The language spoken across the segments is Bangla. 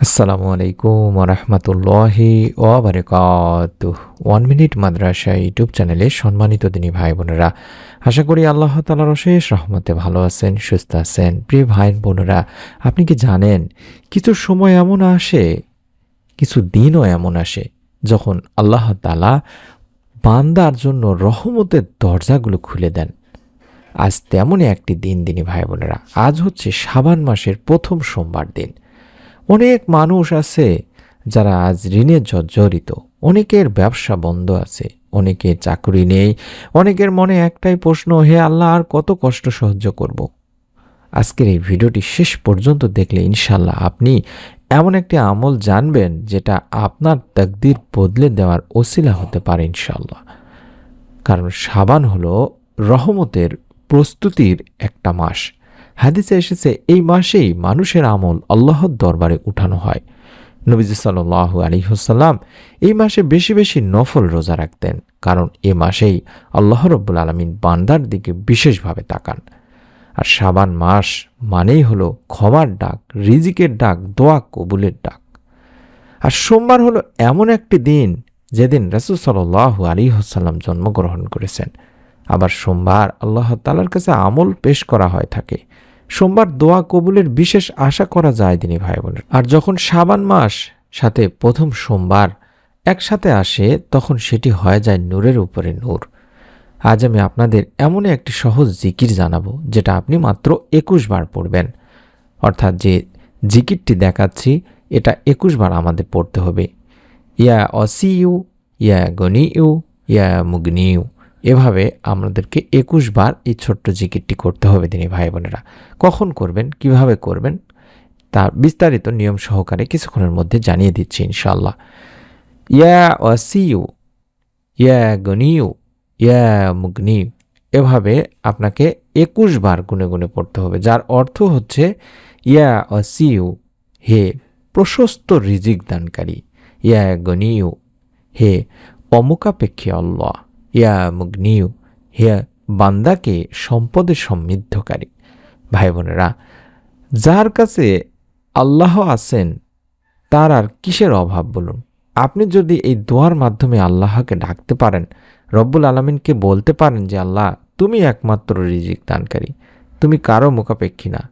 আসসালামু আলাইকুম ওরহমতুল্লাহি ওয়াবারাকাতুহ। 1 মিনিট মাদ্রাসা ইউটিউব চ্যানেলে সম্মানিত দিনী ভাই বোনেরা, আশা করি আল্লাহ তাআলার অশেষ রহমতে ভালো আছেন, সুস্থ আছেন। প্রিয় ভাই বোনেরা, আপনি কি জানেন কিছু সময় এমন আসে, কিছু দিনও এমন আসে যখন আল্লাহ তাআলা বান্দার জন্য রহমতের দরজাগুলো খুলে দেন। আজ তেমনই একটি দিন দিনী ভাই বোনেরা, আজ হচ্ছে শাবান মাসের প্রথম সোমবার দিন। অনেক মানুষ আছে যারা আজ ঋণে জর্জরিত, অনেকের ব্যবসা বন্ধ আছে, অনেকের চাকরি নেই, অনেকের মনে একটাই প্রশ্ন, হে আল্লাহ আর কত কষ্ট সহ্য করব। আজকের এই ভিডিওটি শেষ পর্যন্ত দেখলে ইনশাল্লাহ আপনি এমন একটি আমল জানবেন যেটা আপনার তাকদীর বদলে দেওয়ার ওসিলা হতে পারে ইনশাল্লাহ। কারণ শাবান হলো রহমতের প্রস্তুতির একটা মাস। হাদিসে এসেছে এই মাসেই মানুষের আমল আল্লাহর দরবারে উঠানো হয়। নবীজি সাল্লাল্লাহু আলাইহি ওয়াসাল্লাম এই মাসে বেশি বেশি নফল রোজা রাখতেন, কারণ এ মাসেই আল্লাহ রাব্বুল আলামিন বান্দার দিকে বিশেষভাবে তাকান। আর শাবান মাস মানেই হলো ক্ষমার ডাক, রিজিকের ডাক, দোয়া কবুলের ডাক। আর সোমবার হলো এমন একটি দিন যেদিন রাসূল সাল্লাল্লাহু আলাইহি ওয়াসাল্লাম জন্মগ্রহণ করেছেন। আবার সোমবার আল্লাহ তাআলার কাছে আমল পেশ করা হয় থাকে। সোমবার দোয়া কবুলের বিশেষ আশা করা যায় দিনী ভাই বোনের। আর যখন শাবান মাস সাথে প্রথম সোমবার একসাথে আসে, তখন সেটি হয়ে যায় নূরের উপরে নূর। আজ আমি আপনাদের এমনই একটি সহজ জিকির জানাবো, যেটা আপনি মাত্র 21 বার পড়বেন। অর্থাৎ যে জিকিরটি দেখাচ্ছি এটা 21 বার আমাদের পড়তে হবে। ইয়া অসিউ, ইয়া গনিউ, ইয়া মুগনিউ, এভাবে আমাদেরকে 21 বার এই ছোট্ট জিকিরটি করতে হবে দিনী ভাই বোনেরা। কখন করবেন, কিভাবে করবেন, তার বিস্তারিত নিয়ম সহকারে কিছুক্ষণের মধ্যে জানিয়ে দিচ্ছি ইনশাআল্লাহ। ইয়া ওয়াসিউ, ইয়া গনিউ, ইয়া মুগনিউ, এভাবে আপনাকে 21 বার গুনে গুনে পড়তে হবে, যার অর্থ হচ্ছে ইয়া ওয়াসিউ, হে প্রশস্ত রিজিক দানকারী, ইয়া গনিউ, হে অমুকাপেক্ষী আল্লাহ, ইয়া মুগনিউ, হে বান্দাকে সম্পদে সমৃদ্ধকারী। ভাই বোনেরা, যার কাছে আল্লাহ আছেন তার আর কিসের অভাব বলুন। আপনি যদি এই দোয়ার মাধ্যমে আল্লাহকে ডাকতে পারেন, রব্বুল আলামিনকে বলতে পারেন যে আল্লাহ তুমি একমাত্র রিজিক দানকারী, তুমি কারো মুখাপেক্ষী না,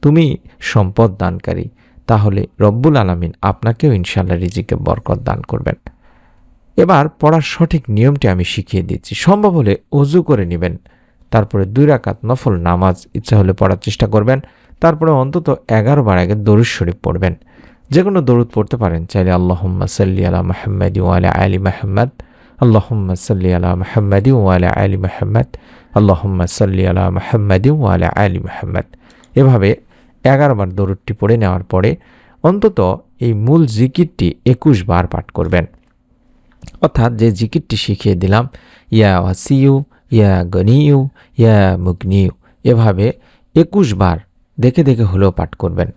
তুমি সম্পদ দানকারী, তাহলে রব্বুল আলামিন আপনাকেও ইনশাআল্লাহ রিজিকে বরকত দান করবেন। এবার পড়ার সঠিক নিয়মটি আমি শিখিয়ে দিচ্ছি। সম্ভব হলে ওযু করে নেবেন, তারপরে 2 রাকাত নফল নামাজ ইচ্ছা হলে পড়ার চেষ্টা করবেন, তারপরে অন্তত 11 বার আগে দরুদ শরীফ পড়বেন। যে কোনো দরুদ পড়তে পারেন, চাইলে আল্লাহুম্মা সাল্লি আলা মুহাম্মাদি ওয়া আলা আলি মুহাম্মাদ, আল্লাহুম্মা সাল্লি আলা মুহাম্মাদি ওয়া আলা আলি মুহাম্মাদ, আল্লাহুম্মা সাল্লি আলা মুহাম্মাদি ওয়া আলা আলি মুহাম্মাদ, এভাবে 11 বার দরুদটি পড়ে নেওয়ার পরে অন্তত এই মূল জিকিরটি 21 বার পাঠ করবেন। অর্থাৎ যে জিকিরটি শিখিয়ে দিলাম, ইয়া ওয়াসিউ, ইয়া গনিউ, ইয়া মুগনিউ, এভাবে 21 বার দেখে দেখে হলেও পাঠ করবেন।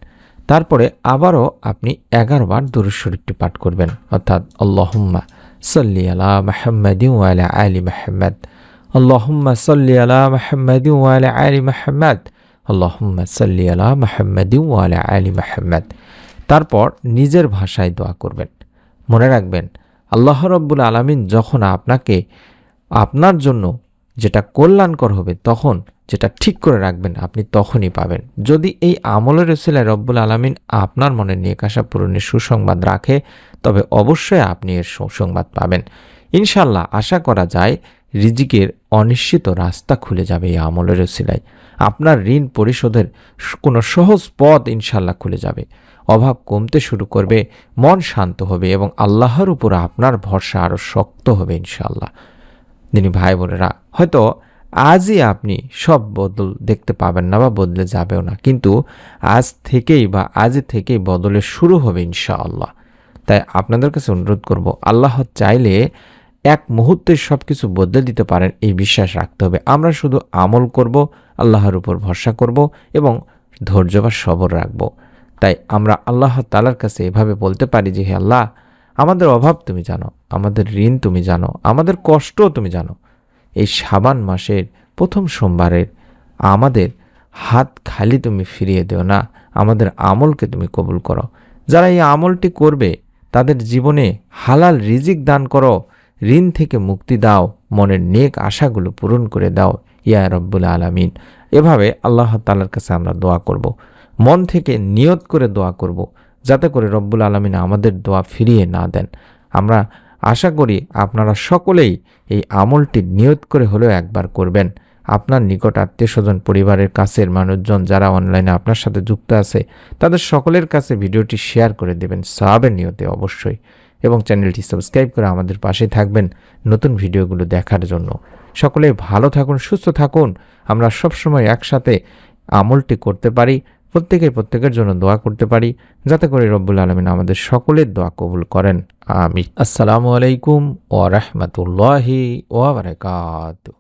তারপরে আবারও আপনি 11 বার দরুদ শরীফটি পাঠ করবেন, অর্থাৎ আল্লাহুম্মা সাল্লি আলা মুহাম্মাদি ওয়া আলা আলি মুহাম্মাদ, আল্লাহুম্মা সাল্লি আলা মুহাম্মাদি ওয়া আলা আলি মুহাম্মাদ, আল্লাহুম্মা সাল্লি আলা মুহাম্মাদি ওয়া আলা আলি মুহাম্মাদ। তারপর নিজের ভাষায় দোয়া করবেন। মনে রাখবেন, আল্লাহ রাব্বুল আলামিন যখন আপনাকে আপনার জন্য যেটা কল্যাণকর হবে, তখন যেটা ঠিক করে রাখবেন আপনি তখনই পাবেন। যদি এই আমলের ওসিলায় রব্বুল আলামিন আপনার মনে নেক আশা পূরণের সুসংবাদ রাখে, তবে অবশ্যই আপনি এর সুসংবাদ পাবেন ইনশাল্লাহ। আশা করা যায় রিজিকের অনিশ্চিত রাস্তা খুলে যাবে এই আমলের ওসিলায়। আপনার ঋণ পরিশোধের কোনো সহজ পথ ইনশাল্লাহ খুলে যাবে, অভাব কমতে শুরু করবে, মন শান্ত হবে এবং আল্লাহর উপর আপনার ভরসা আরও শক্ত হবে ইনশাআল্লাহ। দিনী ভাই বোনেরা, হয়তো আজই আপনি সব বদল দেখতে পাবেন না বা বদলে যাবেও না, কিন্তু আজ থেকেই বা আজ থেকেই বদলের শুরু হবে ইনশাআল্লাহ। তাই আপনাদের কাছে অনুরোধ করব, আল্লাহ চাইলে এক মুহূর্তে সব কিছু বদলে দিতে পারেন, এই বিশ্বাস রাখতে হবে। আমরা শুধু আমল করব, আল্লাহর উপর ভরসা করব এবং ধৈর্য বা সবর রাখব। তাই আমরা আল্লাহ তাআলার কাছে এভাবে বলতে পারি যে, হে আল্লাহ, আমাদের অভাব তুমি জানো, আমাদের ঋণ তুমি জানো, আমাদের কষ্টও তুমি জানো। এই শাবান মাসের প্রথম সোমবারের আমাদের হাত খালি তুমি ফিরিয়ে দিও না, আমাদের আমলকে তুমি কবুল করো। যারা এই আমলটি করবে তাদের জীবনে হালাল রিজিক দান করো, ঋণ থেকে মুক্তি দাও, মনের নেক আশাগুলো পূরণ করে দাও ইয়া রব্বুল আলামিন। এভাবে আল্লাহ তাআলার কাছে আমরা দোয়া করব, মন থেকে নিয়ত করে দোয়া করব, যাতে করে রব্বুল আলামিন আমাদের দোয়া ফিরিয়ে না দেন। আমরা আশা করি আপনারা সকলেই এই আমলটি নিয়ত করে হলেও একবার করবেন। আপনার নিকট আত্মীয়স্বজন, পরিবারের কাছের মানুষজন যারা অনলাইনে আপনার সাথে যুক্ত আছে তাদের সকলের কাছে ভিডিওটি শেয়ার করে দেবেন সওয়াবের নিয়তে অবশ্যই, এবং চ্যানেলটি সাবস্ক্রাইব করে আমাদের পাশে থাকবেন নতুন ভিডিওগুলো দেখার জন্য। সকলেই ভালো থাকুন, সুস্থ থাকুন, আমরা সবসময় একসাথে আমলটি করতে পারি, প্রত্যেকের জন্য দোয়া করতে পারি, যাতে করে রব্বুল আলামিন আমাদের সকলের দোয়া কবুল করেন। আমিন। আসসালামু আলাইকুম ওয়া রাহমাতুল্লাহি ওয়া বারাকাতুহু।